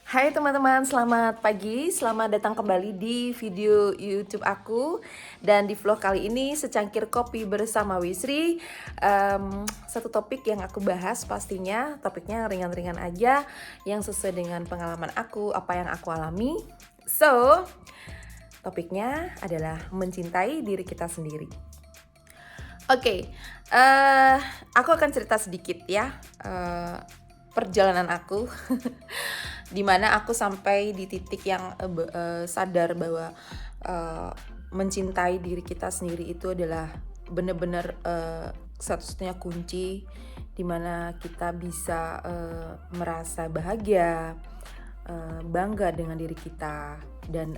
Hai teman-teman, selamat pagi, selamat datang kembali di video YouTube aku. Dan di vlog kali ini secangkir kopi bersama Wisri. Satu topik yang aku bahas pastinya, topiknya ringan-ringan aja, yang sesuai dengan pengalaman aku, apa yang aku alami. So, topiknya adalah mencintai diri kita sendiri. Oke, aku akan cerita sedikit ya, perjalanan aku dimana aku sampai di titik yang sadar bahwa mencintai diri kita sendiri itu adalah benar-benar satu-satunya kunci dimana kita bisa merasa bahagia, bangga dengan diri kita, dan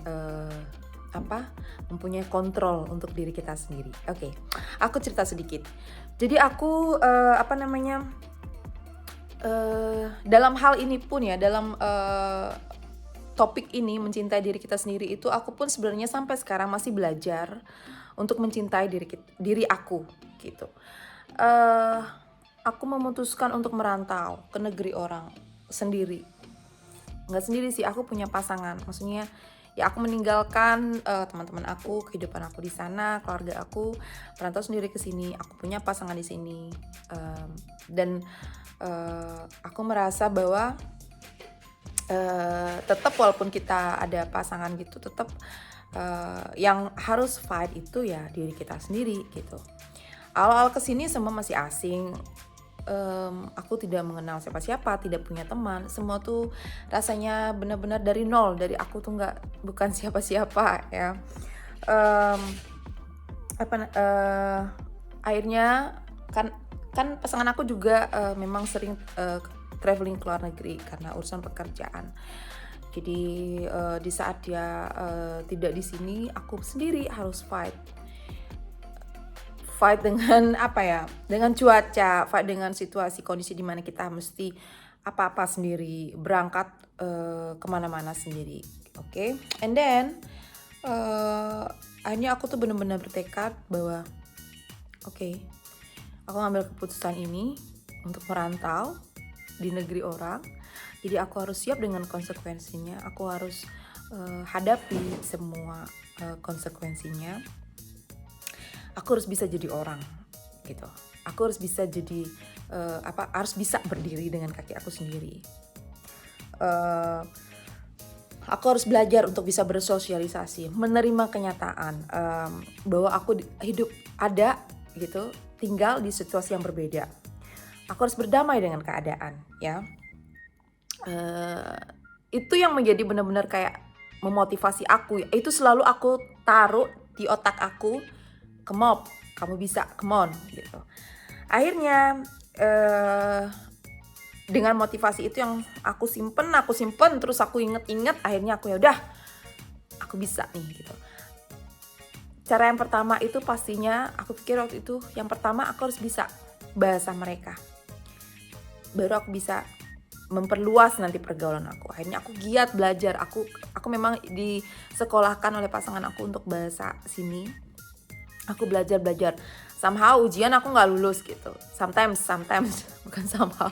mempunyai kontrol untuk diri kita sendiri. Oke, aku cerita sedikit. Jadi aku dalam hal ini pun ya, dalam topik ini mencintai diri kita sendiri itu, aku pun sebenarnya sampai sekarang masih belajar untuk mencintai diri aku gitu. Aku memutuskan untuk merantau ke negeri orang sendiri. Nggak sendiri sih, aku punya pasangan. Maksudnya ya aku meninggalkan teman-teman aku, kehidupan aku di sana, keluarga aku, merantau sendiri ke sini. Aku punya pasangan di sini, dan aku merasa bahwa tetap walaupun kita ada pasangan gitu, tetap yang harus fight itu ya diri kita sendiri gitu. Awal-awal kesini semua masih asing. Aku tidak mengenal siapa-siapa, tidak punya teman, semua tuh rasanya benar-benar dari nol, dari aku tuh bukan siapa-siapa ya. Akhirnya kan pasangan aku juga memang sering traveling ke luar negeri karena urusan pekerjaan. Jadi di saat dia tidak di sini, aku sendiri harus fight dengan dengan cuaca, fight dengan situasi kondisi di mana kita mesti apa-apa sendiri, berangkat kemana-mana sendiri. Oke. And then akhirnya aku tuh benar-benar bertekad bahwa oke, aku ngambil keputusan ini untuk merantau di negeri orang. Jadi aku harus siap dengan konsekuensinya, aku harus hadapi semua konsekuensinya. Aku harus bisa jadi orang gitu. Aku harus bisa jadi harus bisa berdiri dengan kaki aku sendiri. Aku harus belajar untuk bisa bersosialisasi, menerima kenyataan bahwa aku hidup ada gitu, tinggal di situasi yang berbeda. Aku harus berdamai dengan keadaan ya. Itu yang menjadi benar-benar kayak memotivasi aku. Itu selalu aku taruh di otak aku. Come on, kamu bisa, come on gitu. Akhirnya dengan motivasi itu yang aku simpen terus aku inget, akhirnya aku ya udah, aku bisa nih gitu. Cara yang pertama itu pastinya aku pikir waktu itu, yang pertama aku harus bisa bahasa mereka, baru aku bisa memperluas nanti pergaulan aku. Akhirnya aku giat belajar. Aku memang disekolahkan oleh pasangan aku untuk bahasa sini. Aku belajar. Somehow ujian aku nggak lulus gitu. Sometimes bukan somehow.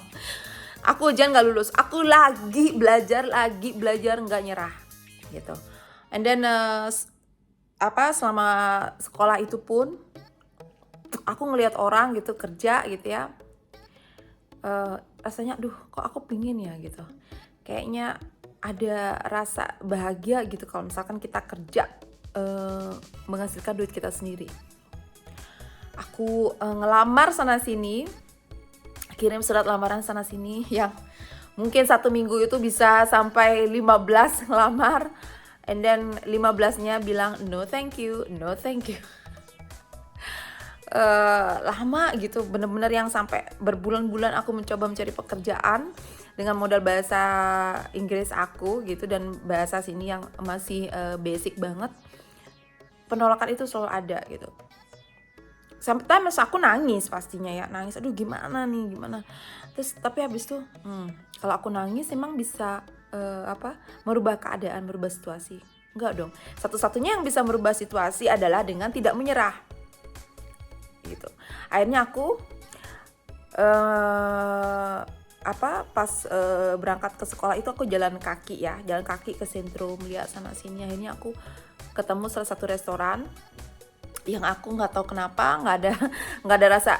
Aku ujian nggak lulus. Aku lagi belajar nggak nyerah gitu. And then selama sekolah itu pun aku ngelihat orang gitu kerja gitu ya. Rasanya kok aku pingin ya gitu. Kayaknya ada rasa bahagia gitu kalau misalkan kita kerja menghasilkan duit kita sendiri. Aku ngelamar sana sini, kirim surat lamaran sana sini yang mungkin 1 minggu itu bisa sampai 15 ngelamar, and then 15-nya bilang no thank you. Lama gitu, bener-bener yang sampai berbulan-bulan aku mencoba mencari pekerjaan dengan modal bahasa Inggris aku gitu, dan bahasa sini yang masih basic banget. Penolakan itu selalu ada gitu. Sampai aku nangis pastinya ya, aduh gimana. Terus tapi habis itu kalau aku nangis emang bisa merubah keadaan, merubah situasi? Enggak dong. Satu-satunya yang bisa merubah situasi adalah dengan tidak menyerah gitu. Akhirnya aku pas berangkat ke sekolah itu aku jalan kaki ke sentrum, lihat sana sini. Akhirnya aku ketemu salah satu restoran yang aku nggak tahu kenapa nggak ada rasa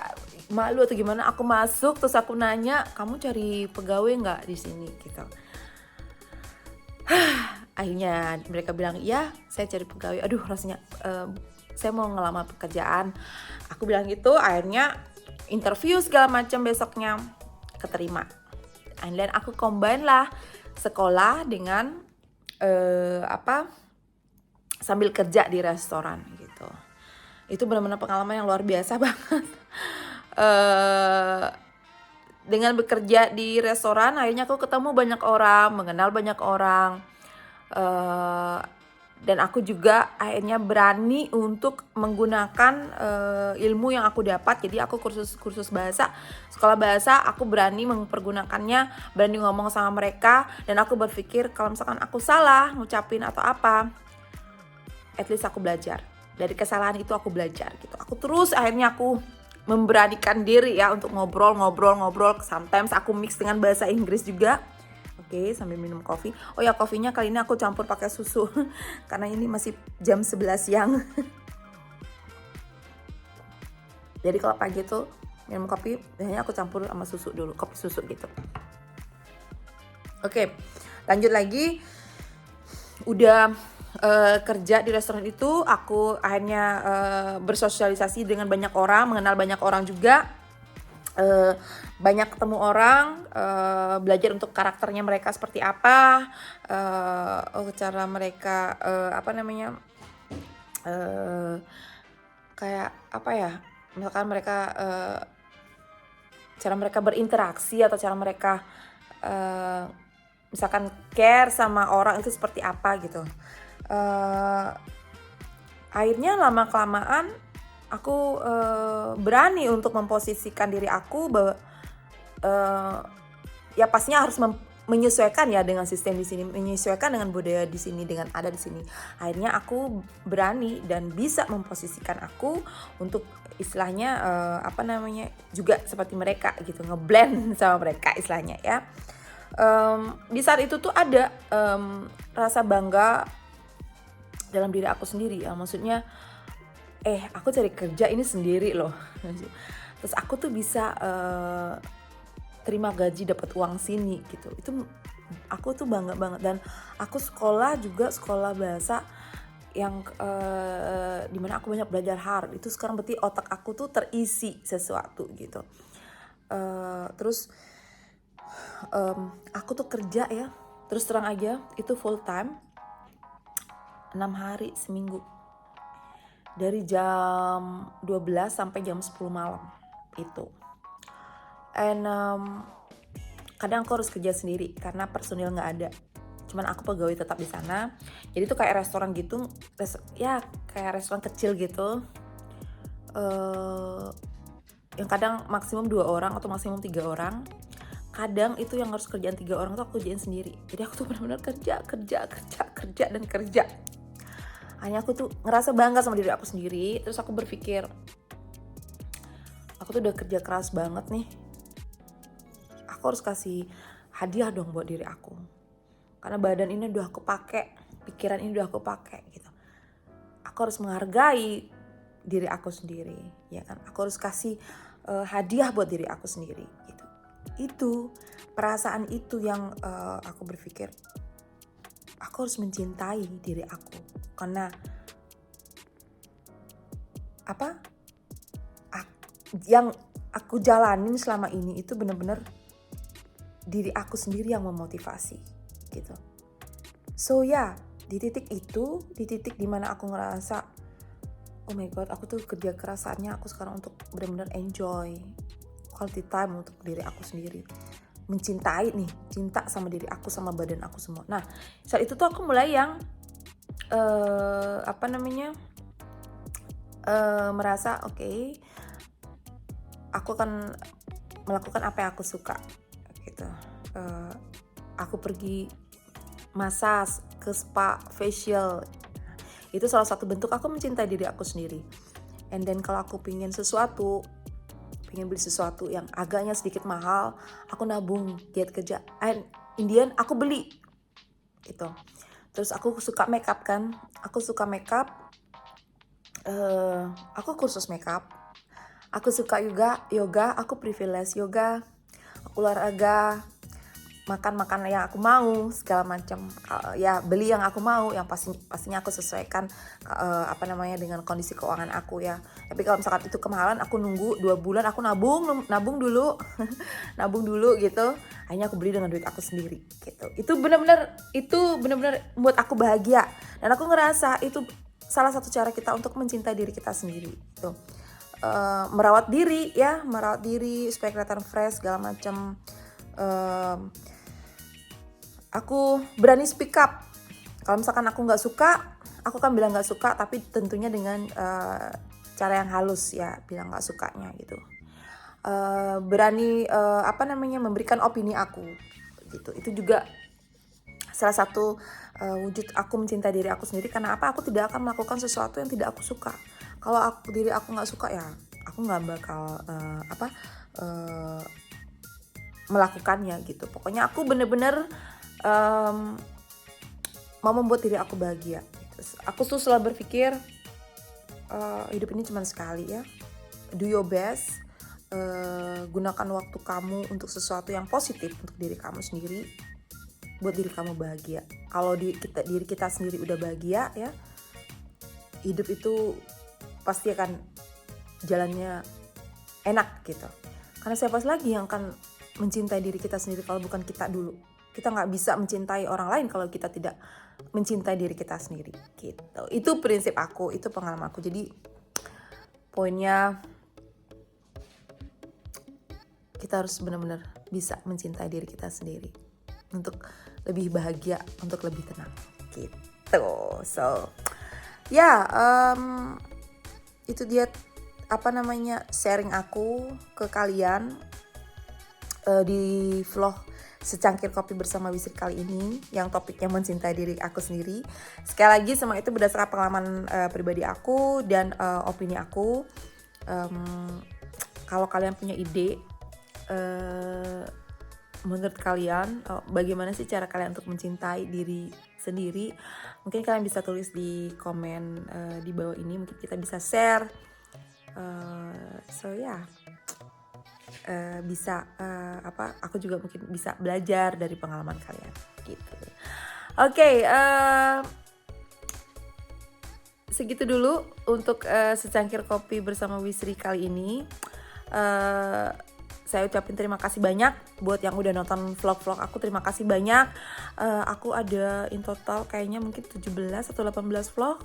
malu atau gimana. Aku masuk terus aku nanya, kamu cari pegawai nggak di sini gitu. Akhirnya mereka bilang, ya saya cari pegawai. Aduh rasanya saya mau ngelamar pekerjaan. Aku bilang gitu. Akhirnya interview segala macam, besoknya keterima. And then aku combine lah sekolah dengan sambil kerja di restoran gitu. Itu benar-benar pengalaman yang luar biasa banget. Dengan bekerja di restoran, akhirnya aku ketemu banyak orang, mengenal banyak orang. Dan aku juga akhirnya berani untuk menggunakan ilmu yang aku dapat. Jadi aku kursus bahasa, sekolah bahasa, aku berani mempergunakannya, berani ngomong sama mereka. Dan aku berpikir kalau misalkan aku salah ngucapin atau apa, at least aku belajar. Dari kesalahan itu aku belajar gitu. Aku terus akhirnya aku memberanikan diri ya untuk ngobrol. Sometimes aku mix dengan bahasa Inggris juga. Oke, sambil minum kopi. Oh ya, kopinya kali ini aku campur pakai susu karena ini masih jam 11 siang. Jadi kalau pagi tuh minum kopi, biasanya aku campur sama susu dulu, kopi susu gitu. Oke, lanjut lagi. Udah kerja di restoran itu, aku akhirnya bersosialisasi dengan banyak orang, mengenal banyak orang juga. Banyak ketemu orang, belajar untuk karakternya mereka seperti apa, cara mereka kayak apa ya, misalkan mereka cara mereka berinteraksi atau cara mereka misalkan care sama orang itu seperti apa gitu. Akhirnya lama kelamaan aku berani untuk memposisikan diri aku bahwa ya pastinya harus menyesuaikan ya dengan sistem di sini, menyesuaikan dengan budaya di sini, dengan ada di sini. Akhirnya aku berani dan bisa memposisikan aku untuk istilahnya juga seperti mereka gitu, ngeblend sama mereka istilahnya ya. Di saat itu tuh ada rasa bangga dalam diri aku sendiri ya, maksudnya aku cari kerja ini sendiri loh. Terus aku tuh bisa terima gaji, dapat uang sini gitu. Itu aku tuh bangga banget. Dan aku sekolah bahasa yang dimana aku banyak belajar hard. Itu sekarang berarti otak aku tuh terisi sesuatu gitu. Terus aku tuh kerja ya, terus terang aja itu full time 6 hari seminggu. Dari jam 12 sampai jam 10 malam itu. And kadang aku harus kerja sendiri karena personil nggak ada. Cuman aku pegawai tetap di sana. Jadi itu kayak restoran gitu, kayak restoran kecil gitu. Yang kadang maksimum 2 orang atau maksimum 3 orang. Kadang itu yang harus kerjaan 3 orang tuh aku kerjain sendiri. Jadi aku tuh benar-benar kerja. Hanya aku tuh ngerasa bangga sama diri aku sendiri. Terus aku berpikir, aku tuh udah kerja keras banget nih. Aku harus kasih hadiah dong buat diri aku. Karena badan ini udah aku pakai, pikiran ini udah aku pakai gitu. Aku harus menghargai diri aku sendiri, ya kan? Aku harus kasih hadiah buat diri aku sendiri gitu. Itu perasaan itu yang aku berpikir, aku harus mencintai diri aku. Karena yang aku jalanin selama ini itu benar-benar diri aku sendiri yang memotivasi gitu. So ya, di titik itu, di titik dimana aku ngerasa, oh my god, aku tuh kerja kerasannya aku sekarang untuk benar-benar enjoy quality time untuk diri aku sendiri, mencintai nih, cinta sama diri aku, sama badan aku semua. Nah, saat itu tuh aku mulai yang merasa oke, aku akan melakukan apa yang aku suka gitu. Aku pergi massage, ke spa, facial. Itu salah satu bentuk aku mencintai diri aku sendiri. And then kalau aku pingin sesuatu, pengen beli sesuatu yang agaknya sedikit mahal, aku nabung giat kerja, and Indian aku beli gitu. Terus aku suka makeup kan, aku suka makeup, aku kursus makeup, aku suka yoga, aku privilege yoga, aku olahraga, makan yang aku mau, segala macam, ya beli yang aku mau, yang pastinya aku sesuaikan dengan kondisi keuangan aku ya. Tapi kalau misalkan itu kemahalan, aku nunggu 2 bulan, aku nabung dulu nabung dulu gitu, akhirnya aku beli dengan duit aku sendiri gitu. Itu benar-benar membuat aku bahagia, dan aku ngerasa itu salah satu cara kita untuk mencintai diri kita sendiri gitu. Merawat diri supaya kelihatan fresh segala macam. Aku berani speak up. Kalau misalkan aku nggak suka, aku kan bilang nggak suka, tapi tentunya dengan cara yang halus ya, bilang nggak sukanya gitu. Berani memberikan opini aku gitu. Itu juga salah satu wujud aku mencintai diri aku sendiri. Karena apa? Aku tidak akan melakukan sesuatu yang tidak aku suka. Kalau diri aku nggak suka ya, aku nggak bakal melakukannya gitu. Pokoknya aku bener-bener mau membuat diri aku bahagia. Aku tuh selalu berpikir hidup ini cuma sekali ya. Do your best. Gunakan waktu kamu untuk sesuatu yang positif untuk diri kamu sendiri, buat diri kamu bahagia. Kalau diri kita sendiri udah bahagia ya, hidup itu pasti akan jalannya enak gitu. Karena siapa lagi yang akan mencintai diri kita sendiri kalau bukan kita dulu. Kita nggak bisa mencintai orang lain kalau kita tidak mencintai diri kita sendiri gitu. Itu prinsip aku, itu pengalaman aku. Jadi poinnya, kita harus benar-benar bisa mencintai diri kita sendiri untuk lebih bahagia, untuk lebih tenang gitu. So itu dia sharing aku ke kalian di vlog Secangkir Kopi Bersama Wisri kali ini, yang topiknya mencintai diri aku sendiri. Sekali lagi, semua itu berdasarkan pengalaman pribadi aku dan opini aku. Kalau kalian punya ide, menurut kalian bagaimana sih cara kalian untuk mencintai diri sendiri, mungkin kalian bisa tulis di komen di bawah ini. Mungkin kita bisa share. Aku juga mungkin bisa belajar dari pengalaman kalian gitu. Oke, segitu dulu untuk Secangkir Kopi Bersama Wisri kali ini. Saya ucapin terima kasih banyak buat yang udah nonton vlog-vlog aku. Terima kasih banyak. Aku ada in total kayaknya mungkin 17 atau 18 vlog.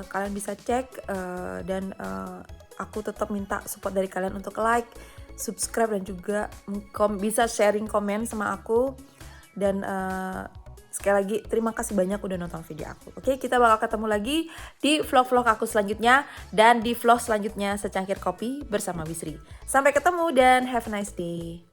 Kalian bisa cek, dan aku tetap minta support dari kalian untuk like, subscribe, dan juga bisa sharing komen sama aku. Dan sekali lagi terima kasih banyak udah nonton video aku. Oke, kita bakal ketemu lagi di vlog-vlog aku selanjutnya, dan di vlog selanjutnya Secangkir Kopi Bersama Wisri. Sampai ketemu dan have a nice day.